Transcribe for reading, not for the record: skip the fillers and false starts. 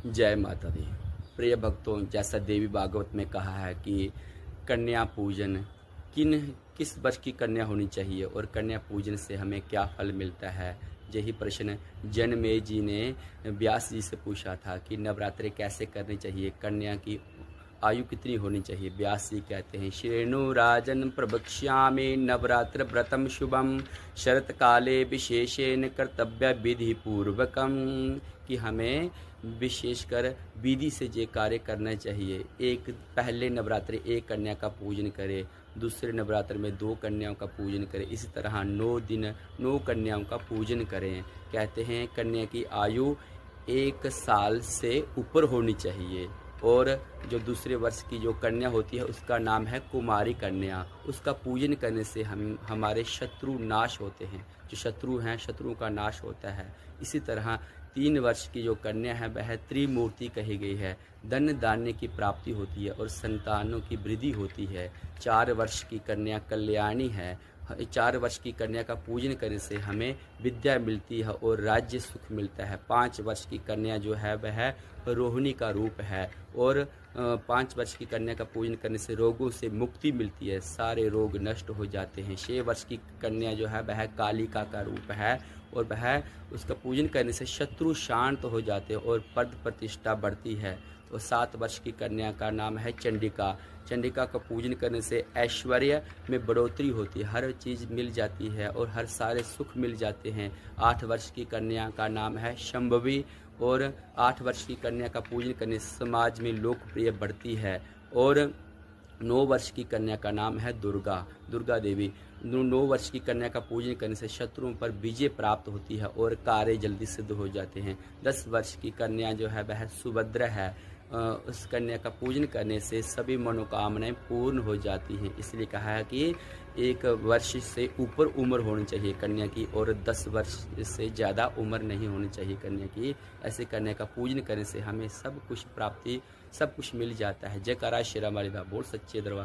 जय माता दी। प्रिय भक्तों, जैसा देवी भागवत में कहा है कि कन्या पूजन किस वर्ष की कन्या होनी चाहिए और कन्या पूजन से हमें क्या फल मिलता है। यही प्रश्न जनमेजय जी ने व्यास जी से पूछा था कि नवरात्रि कैसे करनी चाहिए, कन्या की आयु कितनी होनी चाहिए। व्यास जी कहते हैं, श्रेणु राजन प्रवक्ष्यामि नवरात्र व्रतम शुभम शरत काले विशेषेण कर्तव्य विधि पूर्वकम, कि हमें विशेषकर विधि से ये कार्य करना चाहिए। एक पहले नवरात्रि एक कन्या का पूजन करें, दूसरे नवरात्र में 2 कन्याओं का पूजन करें, इसी तरह 9 दिन 9 कन्याओं का पूजन करें। कहते हैं कन्या की आयु 1 साल से ऊपर होनी चाहिए। और जो दूसरे वर्ष की जो कन्या होती है उसका नाम है कुमारी कन्या। उसका पूजन करने से हमारे शत्रु नाश होते हैं, जो शत्रु हैं शत्रुओं का नाश होता है। इसी तरह 3 वर्ष की जो कन्या है वह त्रिमूर्ति कही गई है, धन धान्य की प्राप्ति होती है और संतानों की वृद्धि होती है। 4 वर्ष की कन्या कल्याणी है। 4 वर्ष की कन्या का पूजन करने से हमें विद्या मिलती है और राज्य सुख मिलता है। 5 वर्ष की कन्या जो है वह रोहिणी का रूप है और 5 वर्ष की कन्या का पूजन करने से रोगों से मुक्ति मिलती है, सारे रोग नष्ट हो जाते हैं। 6 वर्ष की कन्या जो है वह कालिका का रूप है और वह उसका पूजन करने से शत्रु शांत हो जाते हैं और पद प्रतिष्ठा बढ़ती है। और 7 वर्ष की कन्या का नाम है चंडिका। चंडिका का पूजन करने से ऐश्वर्य में बढ़ोतरी होती है, हर चीज़ मिल जाती है और हर सारे सुख मिल जाते हैं। 8 वर्ष की कन्या का नाम है शंभवी और 8 वर्ष की कन्या का पूजन करने से समाज में लोकप्रिय बढ़ती है। और 9 वर्ष की कन्या का नाम है दुर्गा देवी। 9 वर्ष की कन्या का पूजन करने से शत्रुओं पर विजय प्राप्त होती है और कार्य जल्दी सिद्ध हो जाते हैं। 10 वर्ष की कन्या जो है वह सुभद्रा है। उस कन्या का पूजन करने से सभी मनोकामनाएं पूर्ण हो जाती हैं। इसलिए कहा है कि 1 वर्ष से ऊपर उम्र होनी चाहिए कन्या की और 10 वर्ष से ज़्यादा उम्र नहीं होनी चाहिए कन्या की। ऐसे कन्या का पूजन करने से हमें सब कुछ प्राप्ति सब कुछ मिल जाता है। जयकारा श्री राम वाली बात बोल सच्चे दरबार।